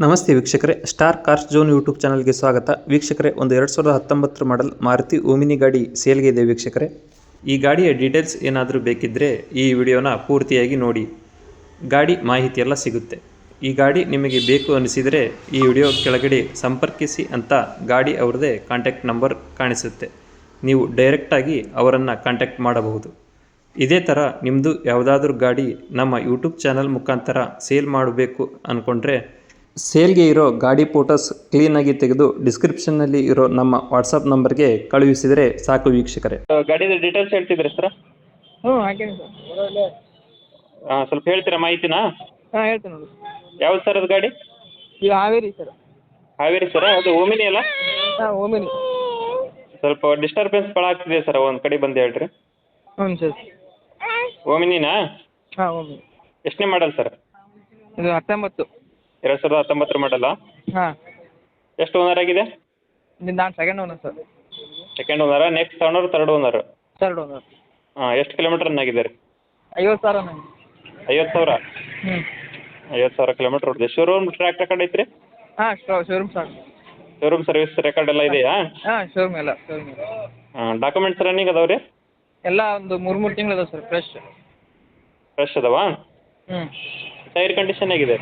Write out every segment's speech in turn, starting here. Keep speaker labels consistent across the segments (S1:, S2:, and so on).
S1: ನಮಸ್ತೆ ವೀಕ್ಷಕರೇ, star cars zone YouTube ಚಾನಲ್ಗೆ ಸ್ವಾಗತ. ವೀಕ್ಷಕರೇ, ಒಂದು 2019 ಮಾಡೆಲ್ ಮಾರುತಿ ಓಮಿನಿ ಗಾಡಿ ಸೇಲ್ಗೆ ಇದೆ ವೀಕ್ಷಕರೇ. ಈ ಗಾಡಿಯ ಡೀಟೇಲ್ಸ್ ಏನಾದರೂ ಬೇಕಿದ್ದರೆ ಈ ವಿಡಿಯೋನ ಪೂರ್ತಿಯಾಗಿ ನೋಡಿ, ಗಾಡಿ ಮಾಹಿತಿ ಎಲ್ಲ ಸಿಗುತ್ತೆ. ಈ ಗಾಡಿ ನಿಮಗೆ ಬೇಕು ಅನಿಸಿದರೆ ಈ ವಿಡಿಯೋ ಕೆಳಗಡೆ ಸಂಪರ್ಕಿಸಿ ಅಂತ ಗಾಡಿ ಅವ್ರದ್ದೇ ಕಾಂಟ್ಯಾಕ್ಟ್ ನಂಬರ್ ಕಾಣಿಸುತ್ತೆ. ನೀವು ಡೈರೆಕ್ಟಾಗಿ ಅವರನ್ನು ಕಾಂಟ್ಯಾಕ್ಟ್ ಮಾಡಬಹುದು. ಇದೇ ಥರ ನಿಮ್ಮದು ಯಾವುದಾದ್ರೂ ಗಾಡಿ ನಮ್ಮ ಯೂಟ್ಯೂಬ್ ಚಾನಲ್ ಮುಖಾಂತರ ಸೇಲ್ ಮಾಡಬೇಕು ಅಂದ್ಕೊಂಡ್ರೆ ಸೇಲ್ಗೆ ಇರೋ ಗಾಡಿ ಫೋಟೋಸ್ ಕ್ಲೀನಾಗಿ ತೆಗೆದು ಡಿಸ್ಕ್ರಿಪ್ಷನ್ನಲ್ಲಿ ಇರೋ ನಮ್ಮ ವಾಟ್ಸಪ್ ನಂಬರ್ಗೆ ಕಳುಹಿಸಿದರೆ ಸಾಕು ವೀಕ್ಷಕರೇ.
S2: ಗಾಡಿದ ಡೀಟೇಲ್ಸ್ ಹೇಳ್ತಿದ್ರಿ ಸರ್?
S3: ಹಾಕೇನಿ ಸರ್.
S2: ಸ್ವಲ್ಪ ಹೇಳ್ತೀರಾ ಮಾಹಿತಿನಾ?
S3: ಹೇಳ್ತೀನಿ ನೋಡಿ.
S2: ಯಾವ್ದು ಸರ್ ಅದು ಗಾಡಿ?
S3: ಈಗ ಹಾವೇರಿ ಸರ್.
S2: ಹಾವೇರಿ ಸರ್, ಅದು ಓಮಿನಿ ಅಲ್ಲ?
S3: ಓಮಿನಿ.
S2: ಸ್ವಲ್ಪ ಡಿಸ್ಟರ್ಬೆನ್ಸ್ ಭಾಳ ಆಗ್ತಿದೆ ಸರ್, ಒಂದು ಕಡೆ ಬಂದು ಹೇಳ್ರಿ.
S3: ಹ್ಞೂ ಸರ್.
S2: ಓಮಿನಿನಾ?
S3: ಓಮಿನಿ.
S2: ಎಷ್ಟನೇ ಮಾಡಲ್ ಸರ್?
S3: ಇದು 19.
S2: 2019 ಮಾಡಲ್ಲ? ಎಷ್ಟು ಓನರ್ ಆಗಿದೆ?
S3: ನಾನು ಸೆಕೆಂಡ್ ಓನರ್ ಸರ್.
S2: ಸೆಕೆಂಡ್ ಓನರ? Next owner, third owner?
S3: Third owner.
S2: ಎಷ್ಟು ಕಿಲೋಮೀಟರ್ ರನ್ ಆಗಿದೆ ರೀ?
S3: 50,000 ನಂಗೆ.
S2: 50,000?
S3: ಹ್ಞೂ.
S2: 50,000 ಕಿಲೋಮೀಟರ್ ಹೊಡೆದೆ. ಶೋರೂಮ್ ಟ್ರ್ಯಾಕ್ ರೆಕಾರ್ಡ್ ಐತ್ರಿ?
S3: Showroom sir.
S2: Showroom service record ಎಲ್ಲ ಇದೆಯಾ?
S3: ಶೋರೂಮ್ ಎಲ್ಲ ಶೋರೂಮ್ ಎಲ್ಲ.
S2: ಡಾಕ್ಯುಮೆಂಟ್ಸ್ ರನ್ನಿಂಗ್ ಅದಾವೆ ರೀ?
S3: ಎಲ್ಲ ಒಂದು 3 ತಿಂಗಳು ಅದಾವೆ ಸರ್,
S2: ಫ್ರೆಶ್ ಅದಾವಾ?
S3: ಹ್ಞೂ.
S2: ಟೈರ್ ಕಂಡೀಷನ್ ಆಗಿದೆ?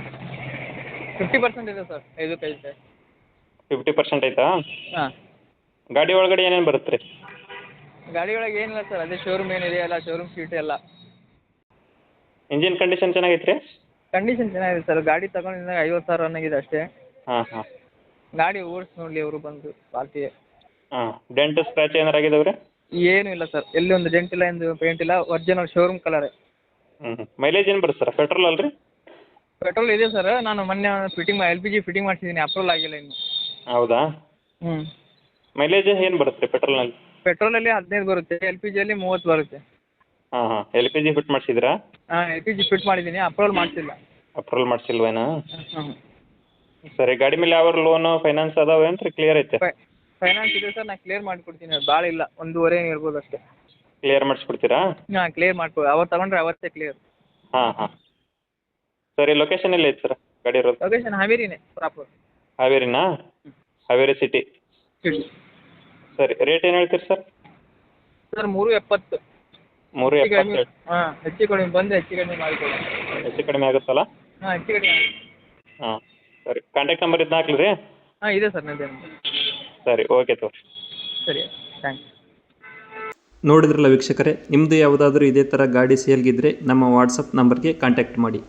S3: 50% ಇದೆ ಸರ್. 5
S2: 50% ಐತಾ?
S3: ಹಾಂ.
S2: ಗಾಡಿ ಒಳಗಡೆ ಏನೇನು ಬರುತ್ತೆ ರೀ?
S3: ಗಾಡಿ ಒಳಗೆ ಏನಿಲ್ಲ ಸರ್, ಅದೇ ಶೋರೂಮ್ ಏನಿದೆ ಎಲ್ಲ ಶೋರೂಮ್ ಸೀಟ್ ಎಲ್ಲ.
S2: ಇಂಜಿನ್ ಕಂಡೀಷನ್ ಚೆನ್ನಾಗೈತೆ ರೀ?
S3: ಕಂಡೀಷನ್ ಚೆನ್ನಾಗಿದೆ ಸರ್. ಗಾಡಿ ತಗೊಂಡಿದ್ದಾಗ 50,000 ರನ್ ಆಗಿದೆ ಅಷ್ಟೇ.
S2: ಹಾಂ.
S3: ಗಾಡಿ ಓಡಿಸಿ ನೋಡಲಿ ಅವರು ಬಂದು ಪಾರ್ಟಿಗೆ.
S2: ಡೆಂಟ್ ಸ್ಕ್ರಾಚ್ ಏನಾರು ಆಗಿದಾವೆ ರೀ?
S3: ಏನೂ ಇಲ್ಲ ಸರ್, ಎಲ್ಲಿ ಒಂದು ಡೆಂಟ್ ಇಲ್ಲ, ಎಂದು ಪೇಂಟ್ ಇಲ್ಲ, ಒರಿಜಿನಲ್ ಶೋರೂಮ್ ಕಲರೇ.
S2: ಮೈಲೇಜ್ ಏನು ಬರುತ್ತೆ ಸರ್? ಪೆಟ್ರೋಲ್ ಅಲ್ಲ ರೀ?
S3: ಪೆಟ್ರೋಲ್ ಇದೆ ಸರ್. ನಾನು ಮೊನ್ನೆ LPG ಫಿಟ್ಟಿಂಗ್ ಮಾಡಿಸಿದ್ದೀನಿ, ಅಪ್ರೂವಲ್ ಆಗಿಲ್ಲ ಇನ್ನು.
S2: ಹೌದಾ?
S3: ಹ್ಞೂ.
S2: ಮೈಲೇಜ್ ಏನು ಬರುತ್ತೆ ರೀ ಪೆಟ್ರೋಲ್ನಲ್ಲಿ?
S3: ಪೆಟ್ರೋಲಲ್ಲಿ 15 ಬರುತ್ತೆ, LPGಯಲ್ಲಿ 30 ಬರುತ್ತೆ.
S2: LPG ಫಿಟ್ ಮಾಡಿಸಿದ್ರಾ?
S3: LPG ಫಿಟ್ ಮಾಡಿದ್ದೀನಿ, ಅಪ್ರೂವಲ್ ಮಾಡಿಸಿಲ್ಲ.
S2: ಅಪ್ರೂವಲ್ ಮಾಡಿಸಿಲ್ವೇನಾ?
S3: ಹ್ಞೂ.
S2: ಸರಿ, ಗಾಡಿ ಮೇಲೆ ಯಾವ ಲೋನು ಫೈನಾನ್ಸ್ ಅದಾವೇನು ರೀ? ಕ್ಲಿಯರ್ ಐತೆ?
S3: ಫೈನಾನ್ಸ್ ಇದೆ ಸರ್, ನಾನು ಕ್ಲಿಯರ್ ಮಾಡಿಕೊಡ್ತೀನಿ. ಅದು ಭಾಳ ಇಲ್ಲ, 1.5 ಇರ್ಬೋದು ಅಷ್ಟೇ.
S2: ಕ್ಲಿಯರ್ ಮಾಡಿಸ್ಬಿಡ್ತೀರಾ?
S3: ಕ್ಲಿಯರ್ ಮಾಡ್ಕೊ, ಅವತ್ತು ತಗೊಂಡ್ರೆ ಅವತ್ತೇ ಕ್ಲಿಯರ್.
S2: ಹಾಂ. ಸರಿ, ಲೊಕೇಶನ್ ಎಲ್ಲಿ ಐತೆ ಸರ್ ಗಾಡಿ ಇರೋದು?
S3: ಲೊಕೇಶನ್ ಹಾವೇರಿನೇ ಪ್ರಾಪರ್.
S2: ಹಾವೇರಿನಾ? ಹಾವೇರಿ ಸಿಟಿ. ಸರಿ, ರೇಟ್ ಏನು ಹೇಳ್ತೀರಿ ಸರ್?
S3: ಸರ್ 3.70.
S2: 3.70.
S3: ಹೆಚ್ಚು ಕಡಿಮೆ ಬಂದರೆ ಹೆಚ್ಚು ಕಡಿಮೆ ಮಾಡಿಕೊಡಿ.
S2: ಹೆಚ್ಚು ಕಡಿಮೆ ಆಗುತ್ತಲ್ಲ?
S3: ಹೆಚ್ಚು ಕಡಿಮೆ ಆಗುತ್ತೆ.
S2: ಸರಿ, ಕಾಂಟ್ಯಾಕ್ಟ್ ನಂಬರ್ ಇದನ್ನ ಹಾಕ್ಲಿ ರೀ?
S3: ಇದೆ ಸರ್ ನಂದೇ.
S2: ಸರಿ, ಓಕೆ ತೋರಿ.
S3: ಸರಿ, ಥ್ಯಾಂಕ್ಸ್.
S1: ನೋಡಿದ್ರಲ್ಲ ವೀಕ್ಷಕರೇ, ನಿಮ್ಮದು ಯಾವುದಾದ್ರೂ ಇದೇ ಥರ ಗಾಡಿ ಸೇಲ್ಗಿದ್ರೆ ನಮ್ಮ ವಾಟ್ಸಪ್ ನಂಬರ್ಗೆ ಕಾಂಟ್ಯಾಕ್ಟ್ ಮಾಡಿ.